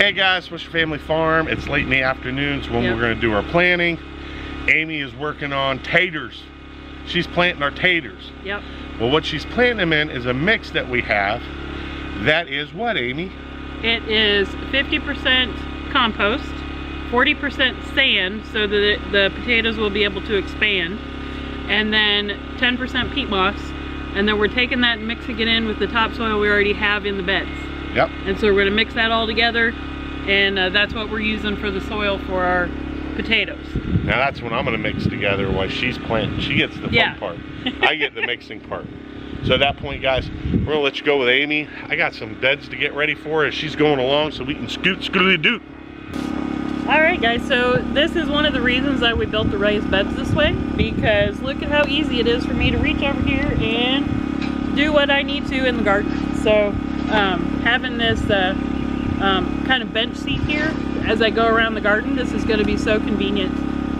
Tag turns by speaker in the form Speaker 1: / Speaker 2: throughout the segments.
Speaker 1: Hey guys, Swisher Family Farm. It's late in the afternoon, so when we're going to do our planting. Amy is working on taters. She's planting our taters.
Speaker 2: Yep.
Speaker 1: Well, what she's planting them in is a mix that we have. That is what, Amy?
Speaker 2: It is 50% compost, 40% sand, so that the potatoes will be able to expand, and then 10% peat moss. And then we're taking that and mixing it in with the topsoil we already have in the beds.
Speaker 1: Yep.
Speaker 2: And so we're going to mix that all together, and that's what we're using for the soil for our potatoes.
Speaker 1: Now that's what I'm going to mix together while she's planting. She gets the fun part. I get the mixing part. So at that point, guys, we're going to let you go with Amy. I got some beds to get ready for her as she's going along so we can scoot-scooty-doo.
Speaker 2: Alright guys, so this is one of the reasons that we built the raised beds this way, because look at how easy it is for me to reach over here and do what I need to in the garden. So having this kind of bench seat here as I go around the garden, this is going to be so convenient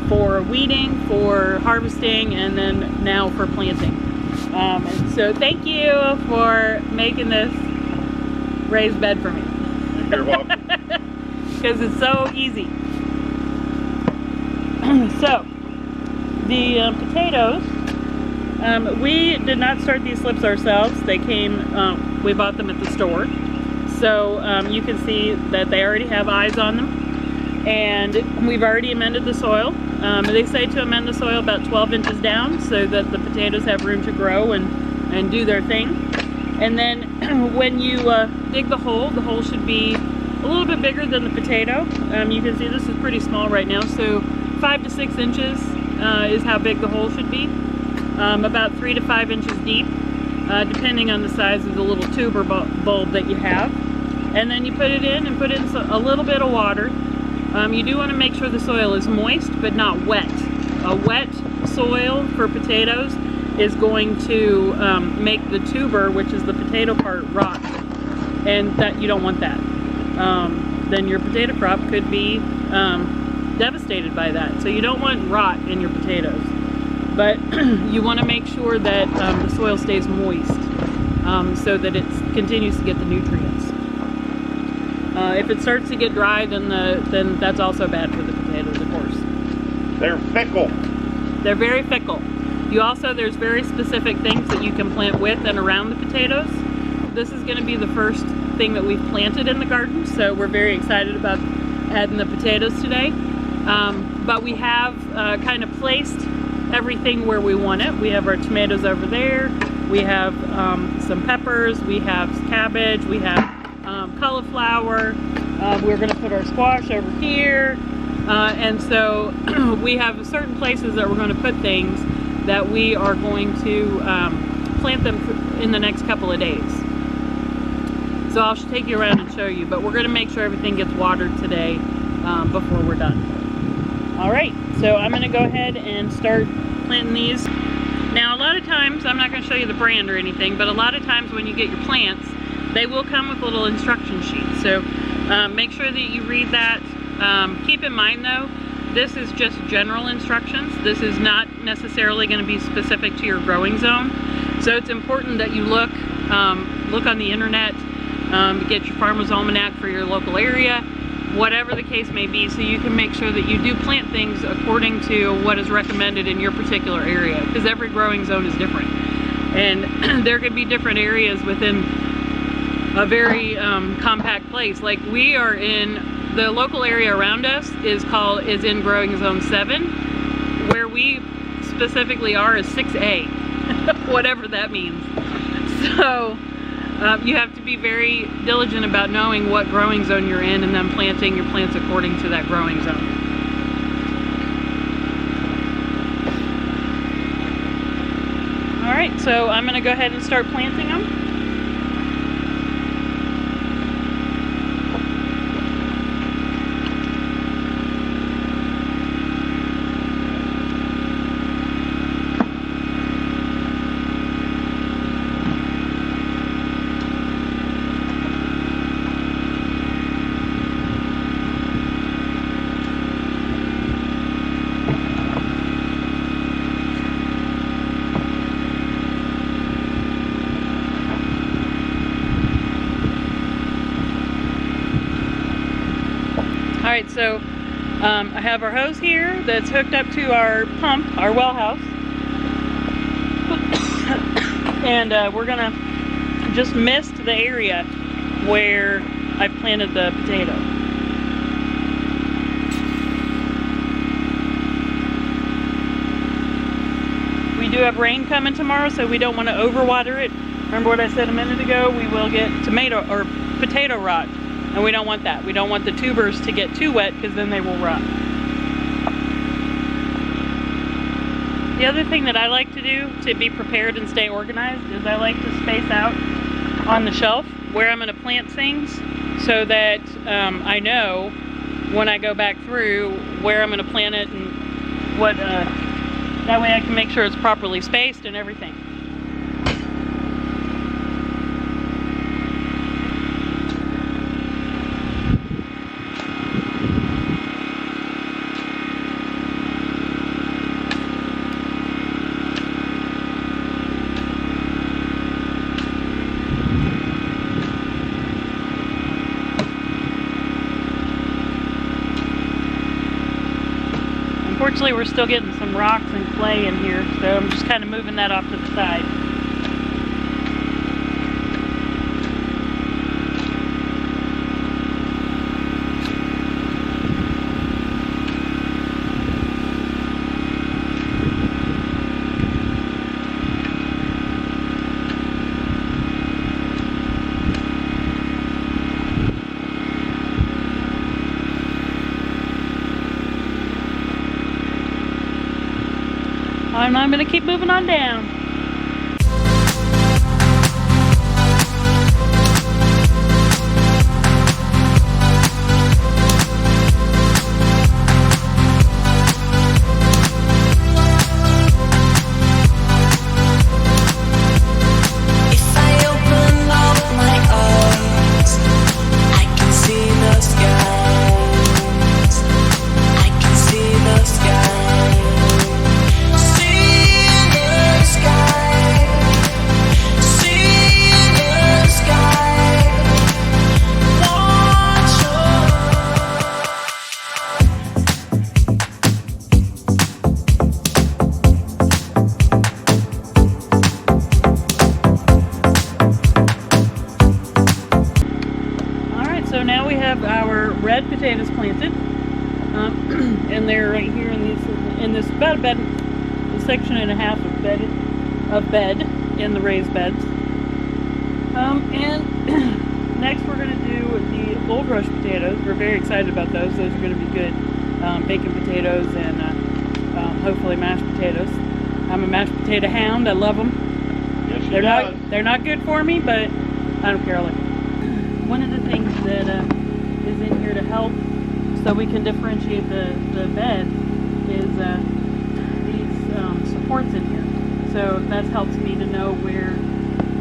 Speaker 2: for weeding, for harvesting, and then now for planting. And so thank you for making this raised bed for me.
Speaker 1: You're welcome.
Speaker 2: Because it's so easy. So, the potatoes, we did not start these slips ourselves. They came, we bought them at the store. So you can see that they already have eyes on them. And we've already amended the soil. They say to amend the soil about 12 inches down so that the potatoes have room to grow and do their thing. And then when you dig the hole should be a little bit bigger than the potato. You can see this is pretty small right now, so 5 to 6 inches is how big the hole should be. About 3 to 5 inches deep, depending on the size of the little tuber bulb that you have. And then you put it in and put in a little bit of water. You do want to make sure the soil is moist but not wet. A wet soil for potatoes is going to make the tuber, which is the potato part, rot, and that you don't want that. Then your potato crop could be devastated by that. So you don't want rot in your potatoes, but you want to make sure that the soil stays moist so that it continues to get the nutrients. If it starts to get dry, then that's also bad for the potatoes, of course.
Speaker 1: They're fickle.
Speaker 2: They're very fickle. There's very specific things that you can plant with and around the potatoes. This is going to be the first thing that we've planted in the garden, so we're very excited about adding the potatoes today. But we have kind of placed everything where we want it. We have our tomatoes over there, we have some peppers, we have cabbage, we have cauliflower, we're going to put our squash over here, and so we have certain places that we're going to put things that we are going to plant them in the next couple of days. So I'll take you around and show you, but we're going to make sure everything gets watered today before we're done. Alright, so I'm going to go ahead and start planting these. Now a lot of times, I'm not going to show you the brand or anything, but a lot of times when you get your plants, they will come with little instruction sheets. So make sure that you read that. Keep in mind though, this is just general instructions. This is not necessarily going to be specific to your growing zone. So it's important that you look on the internet, get your Farmer's Almanac for your local area, whatever the case may be, so you can make sure that you do plant things according to what is recommended in your particular area, because every growing zone is different. And there could be different areas within a very compact place. Like we are in, the local area around us is in growing zone 7. Where we specifically are is 6A, whatever that means. So you have to be very diligent about knowing what growing zone you're in and then planting your plants according to that growing zone. Alright, so I'm going to go ahead and start planting them. right, so I have our hose here that's hooked up to our pump, our well house. And we're gonna just mist the area where I planted the potato. We do have rain coming tomorrow, so we don't want to overwater it. Remember what I said a minute ago? We will get tomato or potato rot, and we don't want that. We don't want the tubers to get too wet because then they will rot. The other thing that I like to do to be prepared and stay organized is I like to space out on the shelf where I'm going to plant things so that I know when I go back through where I'm going to plant it and what, that way I can make sure it's properly spaced and everything. Unfortunately, we're still getting some rocks and clay in here, so I'm just kind of moving that off to the side. I'm going to keep moving on down. So now we have our red potatoes planted, and they're right here in this about a section and a half of bed in the raised beds. And next we're going to do the old rush potatoes. We're very excited about those. Those are going to be good bacon potatoes and hopefully mashed potatoes. I'm a mashed potato hound. I love them.
Speaker 1: Yes,
Speaker 2: they're not good for me, but I don't care. I like them. One of the things that is in here to help so we can differentiate the bed is these supports in here. So that helps me to know where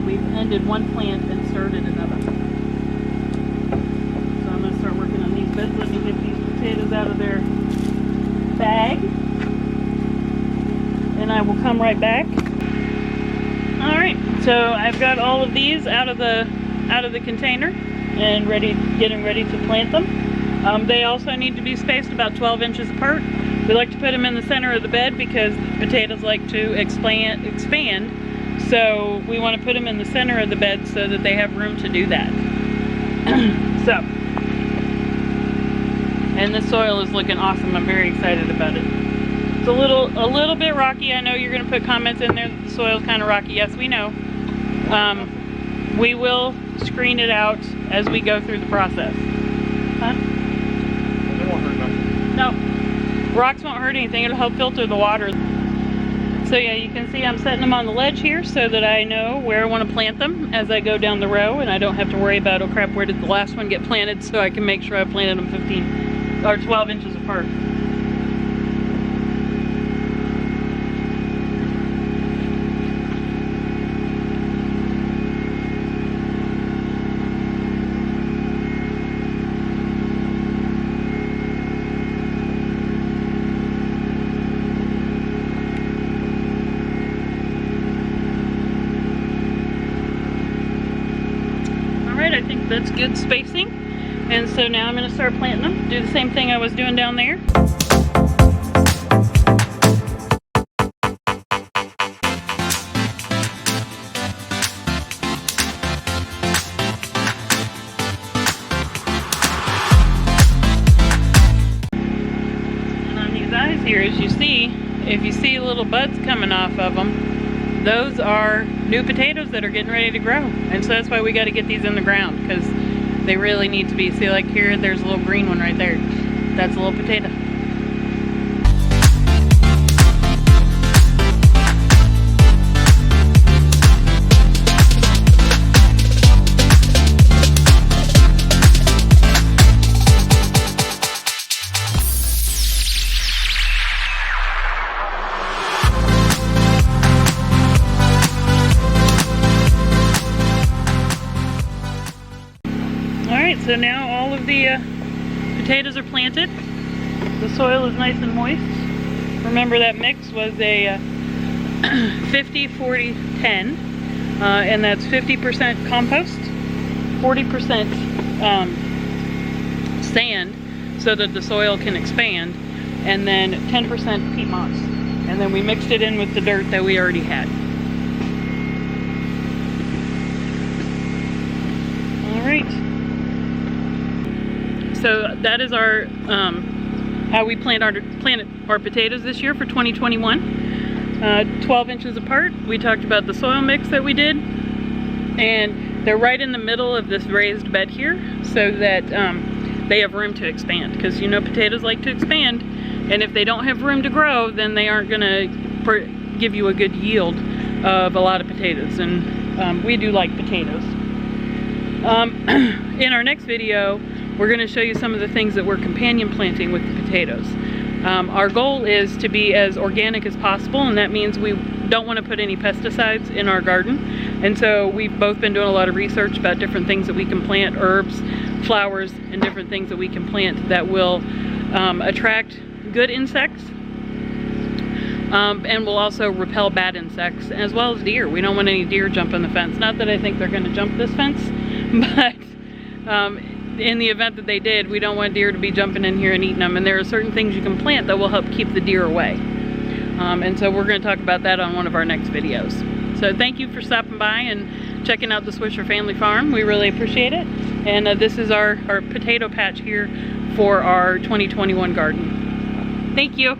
Speaker 2: we've ended one plant and started another. So I'm going to start working on these beds. Let me get these potatoes out of their bag, and I will come right back. Alright, so I've got all of these out of the container and getting ready to plant them. They also need to be spaced about 12 inches apart. We like to put them in the center of the bed because potatoes like to expand, so we want to put them in the center of the bed so that they have room to do that. So, and the soil is looking awesome. I'm very excited about it. It's a little bit rocky. I know you're going to put comments in there that the soil's kind of rocky. Yes, we know. We will screen it out as we go through the process. Huh?
Speaker 1: It won't hurt nothing.
Speaker 2: No. Rocks won't hurt anything. It'll help filter the water. So yeah, you can see I'm setting them on the ledge here so that I know where I want to plant them as I go down the row, and I don't have to worry about, oh crap, where did the last one get planted, so I can make sure I planted them 15 or 12 inches apart. I think that's good spacing. And so now I'm gonna start planting them. Do the same thing I was doing down there. And on these eyes here, as you see, if you see little buds coming off of them, those are new potatoes that are getting ready to grow. And so that's why we got to get these in the ground, because they really need to be. See, like here, there's a little green one right there. That's a little potato. Alright, so now all of the potatoes are planted. The soil is nice and moist. Remember that mix was a 50-40-10, and that's 50% compost, 40% sand so that the soil can expand, and then 10% peat moss. And then we mixed it in with the dirt that we already had. Alright. So that is our how we planted our potatoes this year for 2021. 12 inches apart. We talked about the soil mix that we did, and they're right in the middle of this raised bed here, so that they have room to expand. Because you know potatoes like to expand, and if they don't have room to grow, then they aren't going to give you a good yield of a lot of potatoes. And we do like potatoes. In our next video, we're going to show you some of the things that we're companion planting with the potatoes. Our goal is to be as organic as possible, and that means we don't want to put any pesticides in our garden. And so we've both been doing a lot of research about different things that we can plant, herbs, flowers, and different things that we can plant that will attract good insects, and will also repel bad insects, as well as deer. We don't want any deer jumping the fence. Not that I think they're going to jump this fence, but in the event that they did, we don't want deer to be jumping in here and eating them. And there are certain things you can plant that will help keep the deer away. And so we're going to talk about that on one of our next videos. So thank you for stopping by and checking out the Swisher Family Farm. We really appreciate it. And this is our potato patch here for our 2021 garden. Thank you.